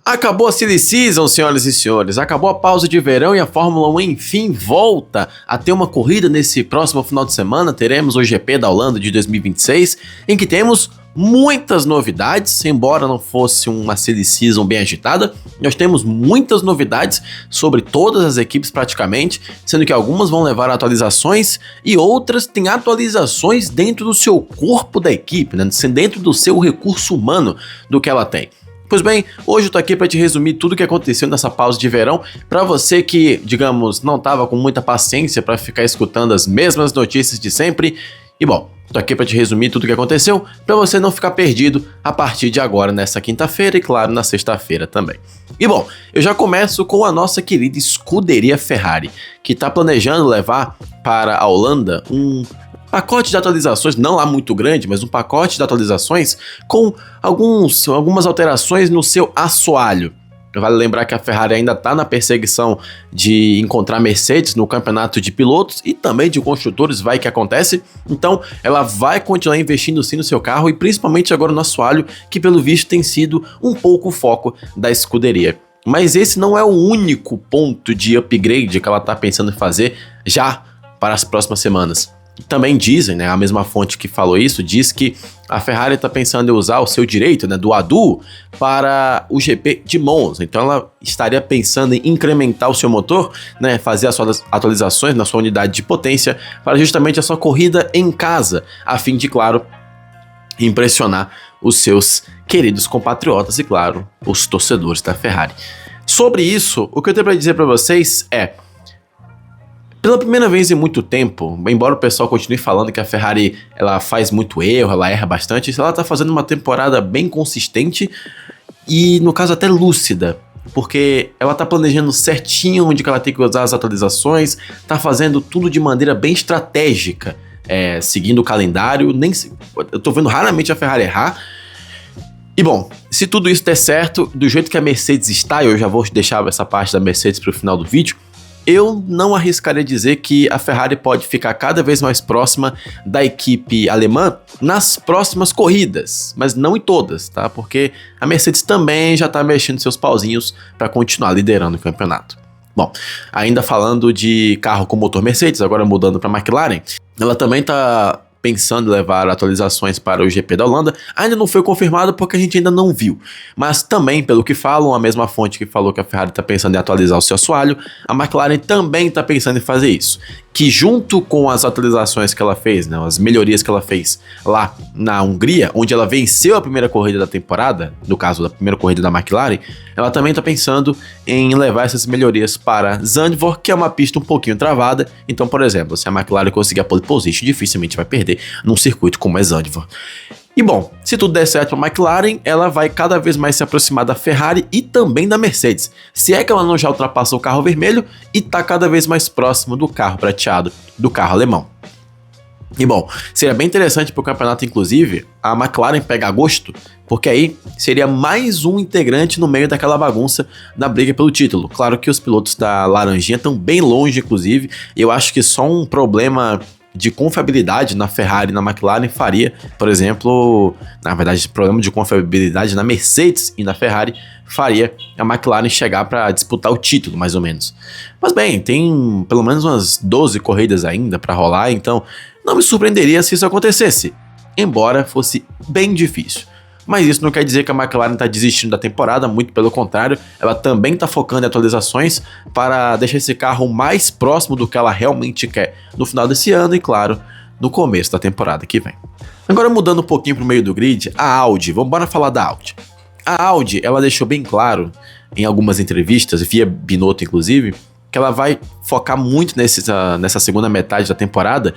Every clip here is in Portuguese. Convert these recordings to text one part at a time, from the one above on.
Acabou a silly season, senhoras e senhores, acabou a pausa de verão e a Fórmula 1 enfim volta a ter uma corrida nesse próximo final de semana. Teremos o GP da Holanda de 2026, em que temos muitas novidades, embora não fosse uma silly season bem agitada. Nós temos muitas novidades sobre todas as equipes praticamente, sendo que algumas vão levar atualizações e outras têm atualizações dentro do seu corpo da equipe, né? Dentro do seu recurso humano do que ela tem. Pois bem, hoje eu tô aqui para te resumir tudo o que aconteceu nessa pausa de verão, para você que, digamos, não tava com muita paciência para ficar escutando as mesmas notícias de sempre. E bom, tô aqui para te resumir tudo o que aconteceu, para você não ficar perdido a partir de agora nessa quinta-feira e claro, na sexta-feira também. E bom, eu já começo com a nossa querida escuderia Ferrari, que tá planejando levar para a Holanda um pacote de atualizações, não lá muito grande, mas um pacote de atualizações com algumas alterações no seu assoalho. Vale lembrar que a Ferrari ainda está na perseguição de encontrar Mercedes no campeonato de pilotos e também de construtores, vai que acontece. Então ela vai continuar investindo sim no seu carro e principalmente agora no assoalho, que pelo visto tem sido um pouco o foco da escuderia. Mas esse não é o único ponto de upgrade que ela está pensando em fazer já para as próximas semanas. Também dizem, né, a mesma fonte que falou isso, diz que a Ferrari está pensando em usar o seu direito, né, do ADU para o GP de Monza. Então ela estaria pensando em incrementar o seu motor, né, fazer as suas atualizações na sua unidade de potência para justamente a sua corrida em casa, a fim de, claro, impressionar os seus queridos compatriotas e, claro, os torcedores da Ferrari. Sobre isso, o que eu tenho para dizer para vocês é: pela primeira vez em muito tempo, embora o pessoal continue falando que a Ferrari ela faz muito erro, ela erra bastante, ela está fazendo uma temporada bem consistente e, no caso, até lúcida, porque ela está planejando certinho onde ela tem que usar as atualizações, está fazendo tudo de maneira bem estratégica, seguindo o calendário. Eu estou vendo raramente a Ferrari errar. E bom, se tudo isso der certo, do jeito que a Mercedes está, eu já vou deixar essa parte da Mercedes para o final do vídeo, eu não arriscaria dizer que a Ferrari pode ficar cada vez mais próxima da equipe alemã nas próximas corridas, mas não em todas, tá? Porque a Mercedes também já tá mexendo seus pauzinhos para continuar liderando o campeonato. Bom, ainda falando de carro com motor Mercedes, agora mudando para a McLaren, ela também tá pensando em levar atualizações para o GP da Holanda. Ainda não foi confirmado porque a gente ainda não viu, mas também, pelo que falam, a mesma fonte que falou que a Ferrari está pensando em atualizar o seu assoalho, a McLaren também está pensando em fazer isso, que junto com as atualizações que ela fez, né, as melhorias que ela fez lá na Hungria, onde ela venceu a primeira corrida da temporada, no caso da primeira corrida da McLaren, ela também está pensando em levar essas melhorias para Zandvoort, que é uma pista um pouquinho travada. Então, por exemplo, se a McLaren conseguir a pole position, dificilmente vai perder num circuito como é Zandvoort. E bom, se tudo der certo para a McLaren, ela vai cada vez mais se aproximar da Ferrari e também da Mercedes. Se é que ela não já ultrapassou o carro vermelho e está cada vez mais próximo do carro prateado, do carro alemão. E bom, seria bem interessante para o campeonato, inclusive, a McLaren pegar gosto, porque aí seria mais um integrante no meio daquela bagunça da briga pelo título. Claro que os pilotos da Laranjinha estão bem longe, inclusive, e eu acho que só um problema de confiabilidade na Ferrari e na McLaren faria, por exemplo, na verdade, problema de confiabilidade na Mercedes e na Ferrari faria a McLaren chegar para disputar o título, mais ou menos. Mas bem, tem pelo menos umas 12 corridas ainda para rolar, então não me surpreenderia se isso acontecesse, embora fosse bem difícil. Mas isso não quer dizer que a McLaren está desistindo da temporada, muito pelo contrário, ela também está focando em atualizações para deixar esse carro mais próximo do que ela realmente quer no final desse ano e, claro, no começo da temporada que vem. Agora, mudando um pouquinho para o meio do grid, a Audi, vamos embora falar da Audi. A Audi, ela deixou bem claro em algumas entrevistas, via Binotto inclusive, que ela vai focar muito nessa segunda metade da temporada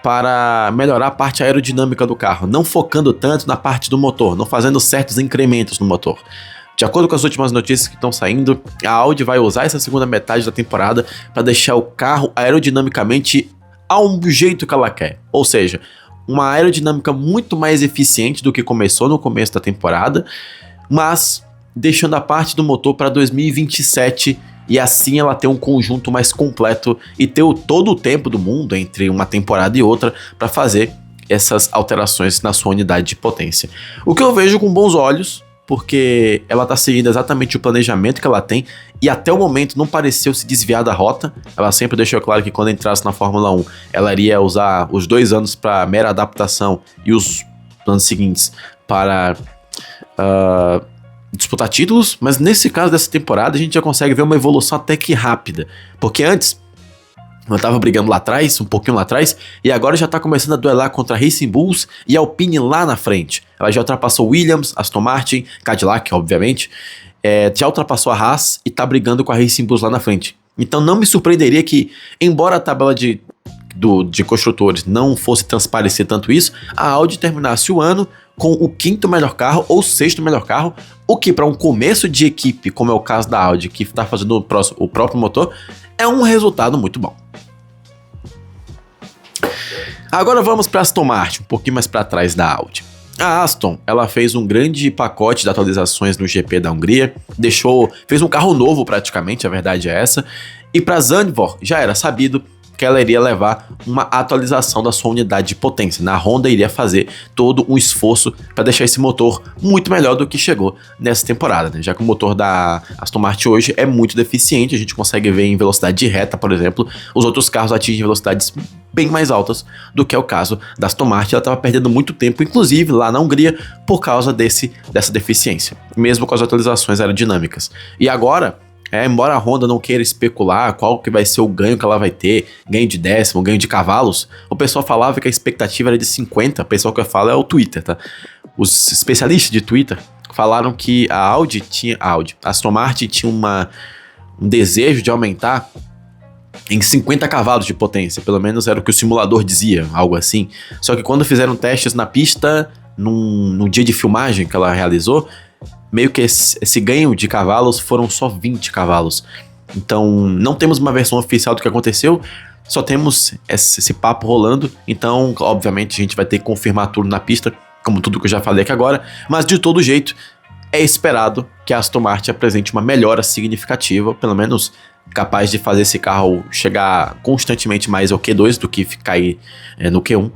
para melhorar a parte aerodinâmica do carro, não focando tanto na parte do motor, não fazendo certos incrementos no motor. De acordo com as últimas notícias que estão saindo, a Audi vai usar essa segunda metade da temporada para deixar o carro aerodinamicamente ao jeito que ela quer, ou seja, uma aerodinâmica muito mais eficiente do que começou no começo da temporada, mas deixando a parte do motor para 2027 e assim ela ter um conjunto mais completo e ter todo o tempo do mundo entre uma temporada e outra para fazer essas alterações na sua unidade de potência. O que eu vejo com bons olhos, porque ela tá seguindo exatamente o planejamento que ela tem e até o momento não pareceu se desviar da rota. Ela sempre deixou claro que quando entrasse na Fórmula 1, ela iria usar os 2 anos para mera adaptação e os anos seguintes para disputar títulos, mas nesse caso dessa temporada a gente já consegue ver uma evolução até que rápida, porque antes ela tava brigando lá atrás, um pouquinho lá atrás, e agora já tá começando a duelar contra a Racing Bulls e a Alpine lá na frente. Ela já ultrapassou Williams, Aston Martin, Cadillac, obviamente, já ultrapassou a Haas e tá brigando com a Racing Bulls lá na frente. Então não me surpreenderia que, embora a tabela de construtores não fosse transparecer tanto isso, a Audi terminasse o ano com o 5º melhor carro ou 6º melhor carro, o que para um começo de equipe, como é o caso da Audi, que está fazendo o próprio motor, é um resultado muito bom. Agora vamos para a Aston Martin, um pouquinho mais para trás da Audi. A Aston, ela fez um grande pacote de atualizações no GP da Hungria, fez um carro novo praticamente, a verdade é essa, e para Zandvoort já era sabido que ela iria levar uma atualização da sua unidade de potência. Na Honda iria fazer todo um esforço para deixar esse motor muito melhor do que chegou nessa temporada, né? Já que o motor da Aston Martin hoje é muito deficiente, a gente consegue ver em velocidade de reta, por exemplo, os outros carros atingem velocidades bem mais altas do que é o caso da Aston Martin. Ela estava perdendo muito tempo, inclusive lá na Hungria, por causa dessa deficiência, mesmo com as atualizações aerodinâmicas. E agora, embora a Honda não queira especular qual que vai ser o ganho que ela vai ter, ganho de décimo, ganho de cavalos, o pessoal falava que a expectativa era de 50, o pessoal que fala é o Twitter, tá? Os especialistas de Twitter falaram que a Aston Martin tinha um desejo de aumentar em 50 cavalos de potência, pelo menos era o que o simulador dizia, algo assim. Só que quando fizeram testes na pista, no dia de filmagem que ela realizou, meio que esse ganho de cavalos foram só 20 cavalos. Então, não temos uma versão oficial do que aconteceu, só temos esse papo rolando. Então, obviamente, a gente vai ter que confirmar tudo na pista, como tudo que eu já falei aqui agora. Mas, de todo jeito, é esperado que a Aston Martin apresente uma melhora significativa, pelo menos capaz de fazer esse carro chegar constantemente mais ao Q2 do que ficar aí no Q1,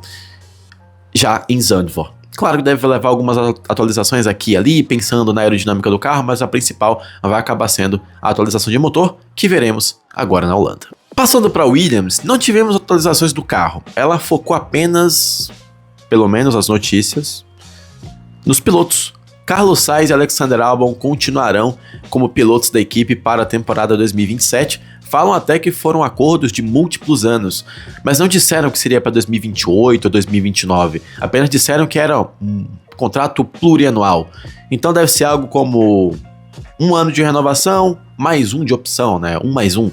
já em Zandvoort. Claro que deve levar algumas atualizações aqui e ali, pensando na aerodinâmica do carro, mas a principal vai acabar sendo a atualização de motor, que veremos agora na Holanda. Passando para a Williams, não tivemos atualizações do carro. Ela focou apenas, pelo menos as notícias, nos pilotos. Carlos Sainz e Alexander Albon continuarão como pilotos da equipe para a temporada 2027. Falam até que foram acordos de múltiplos anos, mas não disseram que seria para 2028 ou 2029. Apenas disseram que era um contrato plurianual. Então deve ser algo como 1 ano de renovação, mais 1 de opção, né? 1 mais 1.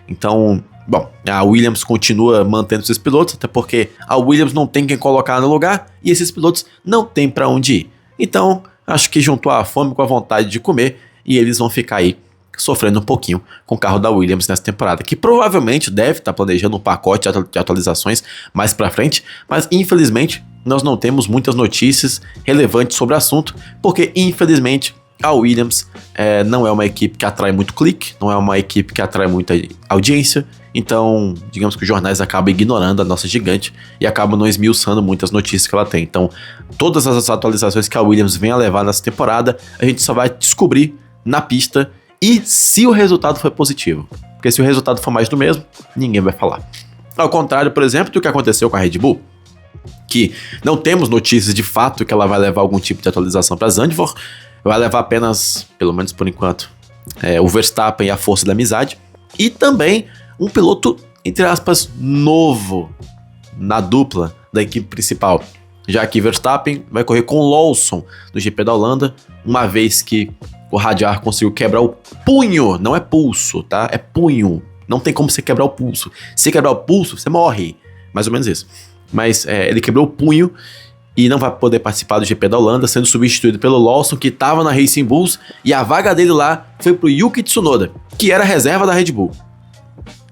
Então, bom, a Williams continua mantendo esses pilotos, até porque a Williams não tem quem colocar no lugar e esses pilotos não tem para onde ir. Então, acho que juntou a fome com a vontade de comer e eles vão ficar aí sofrendo um pouquinho com o carro da Williams nessa temporada, que provavelmente deve estar planejando um pacote de atualizações mais pra frente, mas infelizmente nós não temos muitas notícias relevantes sobre o assunto, porque infelizmente a Williams não é uma equipe que atrai muito clique, não é uma equipe que atrai muita audiência, então digamos que os jornais acabam ignorando a nossa gigante e acabam não esmiuçando muitas notícias que ela tem. Então todas as atualizações que a Williams vem a levar nessa temporada, a gente só vai descobrir na pista e se o resultado foi positivo. Porque se o resultado for mais do mesmo, ninguém vai falar. Ao contrário, por exemplo, do que aconteceu com a Red Bull, que não temos notícias de fato que ela vai levar algum tipo de atualização para Zandvoort, vai levar apenas, pelo menos por enquanto, o Verstappen e a força da amizade, e também um piloto, entre aspas, novo na dupla da equipe principal, já que Verstappen vai correr com Lawson no GP da Holanda, uma vez que o Hadjar conseguiu quebrar o punho, não é pulso, tá? É punho. Não tem como você quebrar o pulso. Se quebrar o pulso, você morre. Mais ou menos isso. Mas ele quebrou o punho e não vai poder participar do GP da Holanda, sendo substituído pelo Lawson, que estava na Racing Bulls, e a vaga dele lá foi pro Yuki Tsunoda, que era a reserva da Red Bull.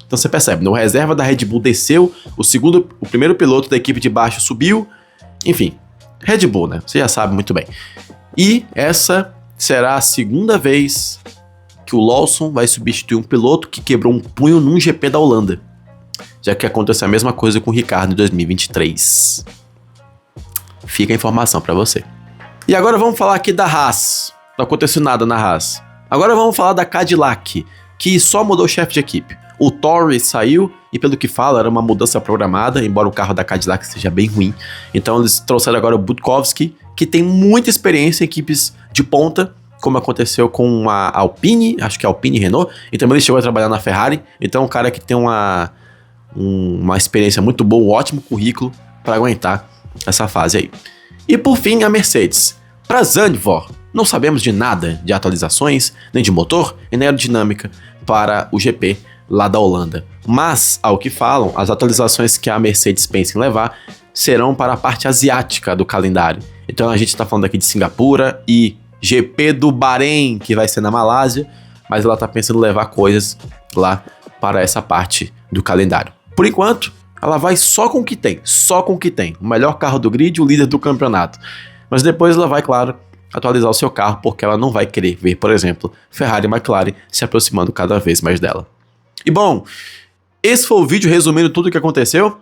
Então você percebe, o reserva da Red Bull desceu, o primeiro piloto da equipe de baixo subiu, enfim, Red Bull, né? Você já sabe muito bem. E essa será a segunda vez que o Lawson vai substituir um piloto que quebrou um punho num GP da Holanda, já que aconteceu a mesma coisa com o Ricardo em 2023. Fica a informação para você. E agora vamos falar aqui da Haas. não aconteceu nada na Haas. Agora vamos falar da Cadillac, que só mudou o chefe de equipe. O Torre saiu e, pelo que fala, era uma mudança programada, embora o carro da Cadillac seja bem ruim. Então eles trouxeram agora o Budkowski, que tem muita experiência em equipes de ponta, como aconteceu com a Alpine, acho que é Alpine Renault, e também ele chegou a trabalhar na Ferrari. Então é um cara que tem uma experiência muito boa, um ótimo currículo para aguentar essa fase aí. E por fim, a Mercedes. Para Zandvoort, não sabemos de nada de atualizações, nem de motor e nem aerodinâmica para o GP lá da Holanda. Mas, ao que falam, as atualizações que a Mercedes pensa em levar serão para a parte asiática do calendário. Então a gente está falando aqui de Singapura e GP do Bahrein, que vai ser na Malásia, mas ela está pensando em levar coisas lá para essa parte do calendário. Por enquanto, ela vai só com o que tem, o melhor carro do grid, o líder do campeonato. Mas depois ela vai, claro, atualizar o seu carro, porque ela não vai querer ver, por exemplo, Ferrari e McLaren se aproximando cada vez mais dela. E bom, esse foi o vídeo resumindo tudo o que aconteceu.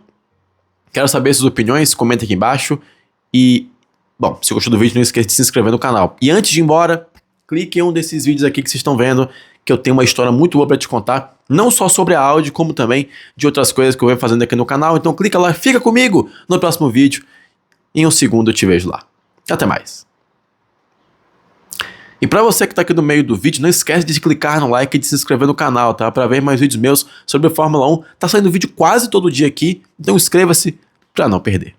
Quero saber suas opiniões, comenta aqui embaixo. E, bom, se gostou do vídeo, não esqueça de se inscrever no canal. E antes de ir embora, clique em um desses vídeos aqui que vocês estão vendo, que eu tenho uma história muito boa para te contar, não só sobre a Audi, como também de outras coisas que eu venho fazendo aqui no canal. Então clica lá, fica comigo no próximo vídeo. Em um segundo eu te vejo lá. Até mais. E pra você que tá aqui no meio do vídeo, não esquece de clicar no like e de se inscrever no canal, tá? Pra ver mais vídeos meus sobre Fórmula 1. Tá saindo vídeo quase todo dia aqui, então inscreva-se pra não perder.